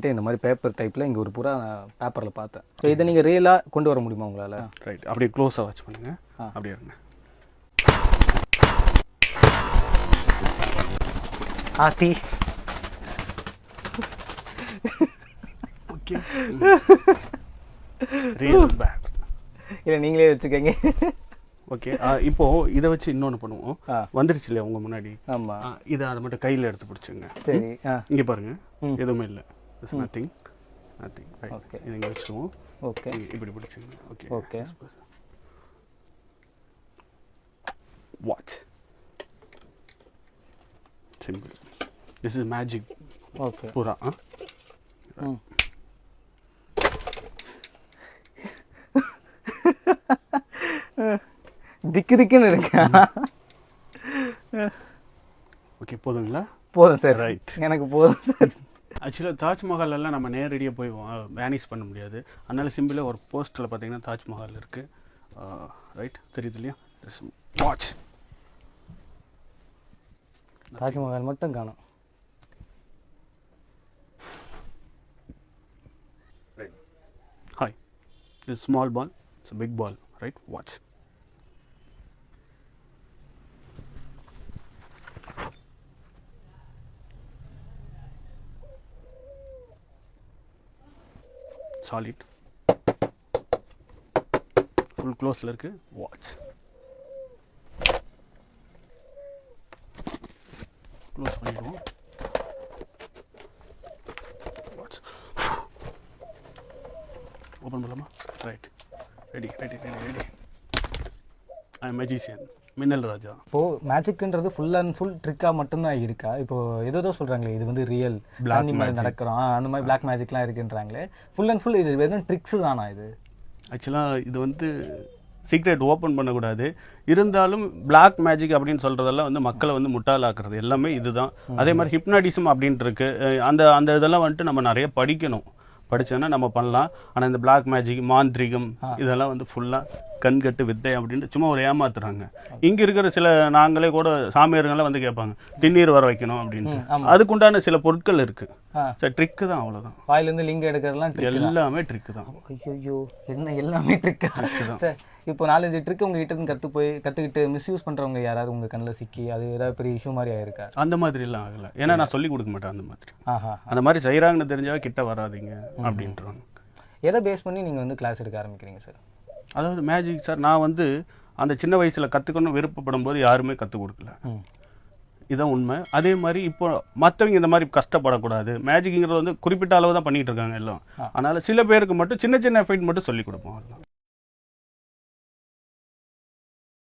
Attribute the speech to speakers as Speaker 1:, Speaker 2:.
Speaker 1: பண்ணிட்டு இந்த மாதிரி பேப்பர் டைப்பில் இங்கே ஒரு பூரா பேப்பரில் பார்த்தேன். ஸோ இதை நீங்கள் ரியலாக கொண்டு வர முடியுமா உங்களால்?
Speaker 2: ரைட், அப்படியே க்ளோஸாக வாட்ச் பண்ணுங்கள். அப்படியே இருங்க.
Speaker 1: ஆத்தி
Speaker 2: ஓகே, ரியல் பேட்
Speaker 1: இல்லை நீங்களே வச்சுக்கோங்க.
Speaker 2: ஓகே, இப்போ இதை வச்சு இன்னொன்று பண்ணுவோம். வந்துருச்சு இல்லையா உங்க முன்னாடி?
Speaker 1: ஆமாம்.
Speaker 2: இதை அதை மட்டும் கையில் எடுத்து பிடிச்சிங்க.
Speaker 1: சரி,
Speaker 2: இங்கே பாருங்க, எதுவுமே இல்லை. It's nothing.
Speaker 1: ஓகே,
Speaker 2: இது இங்கே வச்சுருவோம்.
Speaker 1: ஓகே,
Speaker 2: இப்படி பிடிச்சிங்க. Okay
Speaker 1: okay.
Speaker 2: Watch simple. This is magic.
Speaker 1: Okay,
Speaker 2: பூரா
Speaker 1: திக்கு திக்குன்னு இருக்கா?
Speaker 2: ஓகே, போதுங்களா?
Speaker 1: போதும் சார்.
Speaker 2: ரைட்,
Speaker 1: எனக்கு போதும் சார்.
Speaker 2: ஆக்சுவலாக தாஜ்மஹால் எல்லாம் நம்ம நேரடியாக போய் வேனிஷ் பண்ண முடியாது. அதனால சிம்பிளாக ஒரு போஸ்டரில் பார்த்தீங்கன்னா தாஜ்மஹால் இருக்குது. ரைட், தெரியுது இல்லையா? வாட்ச்.
Speaker 1: தாஜ்மஹால் மட்டும் காணும்.
Speaker 2: Hi, this small ball, it's a big ball, right? Watch. Solid. Full close la irukku. Watch. Close பண்ணிடுவோம். Watch. ஓப்பன் பண்ணலாமா? Right, ready. I am magician, மின்னல் ராஜா.
Speaker 1: இப்போது மேஜிக்ன்றது ஃபுல் அண்ட் ஃபுல் ட்ரிக்காக மட்டும்தான் இருக்கா? இப்போது ஏதோ சொல்கிறாங்களே இது வந்து ரியல் பிளாக் மாதிரி நடக்கிறோம், அந்த மாதிரி பிளாக் மேஜிக்லாம் இருக்குன்றாங்களே. ஃபுல் அண்ட் ஃபுல் இது வெறும் ட்ரிக்ஸு தானா இது?
Speaker 2: ஆக்சுவலாக இது வந்து சீக்ரெட் ஓப்பன் பண்ணக்கூடாது. இருந்தாலும் பிளாக் மேஜிக் அப்படின்னு சொல்கிறதெல்லாம் வந்து மக்களை வந்து முட்டாளாக்குறது எல்லாமே இதுதான். அதே மாதிரி ஹிப்னாட்டிசம் அப்படின்ட்டு இருக்கு. அந்த இதெல்லாம் வந்துட்டு நம்ம நிறைய படிக்கணும். படித்தோன்னா நம்ம பண்ணலாம். ஆனால் இந்த பிளாக் மேஜிக், மாந்திரிகம் இதெல்லாம் வந்து ஃபுல்லாக கண்கட்டு வித்தை அப்படின்ட்டு சும்மா ஒரு ஏமாத்துறாங்க. இங்கே இருக்கிற சில நாங்களே கூட சாமியார்கள்லாம் வந்து கேட்பாங்க திண்ணீர் வர வைக்கணும் அப்படின்ட்டு. அதுக்குண்டான சில பொருட்கள் இருக்குது. சார் ட்ரிக்கு தான், அவ்வளோதான்.
Speaker 1: வாயிலேருந்து லிங்க் எடுக்கிறதுலாம்
Speaker 2: எல்லாமே ட்ரிக்கு தான்.
Speaker 1: ஐயோ, என்ன எல்லாமே ட்ரிக்கு தான் சார். இப்போ 4-5 ட்ரிக்கு உங்ககிட்ட இருந்து கற்றுக்கிட்டு மிஸ்யூஸ் பண்ணுறவங்க யாராவது உங்கள் கண்ணில் சிக்கி அது ஏதாவது பெரிய இஷ்யூ மாதிரி ஆயிருக்கா?
Speaker 2: அந்த மாதிரிலாம் ஆகலை. ஏன்னா நான் சொல்லி கொடுக்க மாட்டேன் அந்த மாதிரி. அந்த மாதிரி செய்கிறாங்கன்னு தெரிஞ்சால் கிட்ட வராதிங்க அப்படின்றாங்க.
Speaker 1: எதை பேஸ் பண்ணி நீங்கள் வந்து கிளாஸ் எடுக்க ஆரம்பிக்கிறீங்க சார்?
Speaker 2: அதாவது மேஜிக் சார், நான் வந்து அந்த சின்ன வயசில் கற்றுக்கணும்னு விருப்பப்படும் போது யாருமே கற்றுக் கொடுக்கல. இதுதான் உண்மை. அதே மாதிரி இப்போ மற்றவங்க இந்த மாதிரி கஷ்டப்படக்கூடாது. மேஜிக்ங்கிறது வந்து குறிப்பிட்ட அளவு தான் பண்ணிகிட்டு இருக்காங்க எல்லாம். அதனால் சில பேருக்கு மட்டும் சின்ன எஃபெக்ட் மட்டும் சொல்லிக் கொடுப்போம்.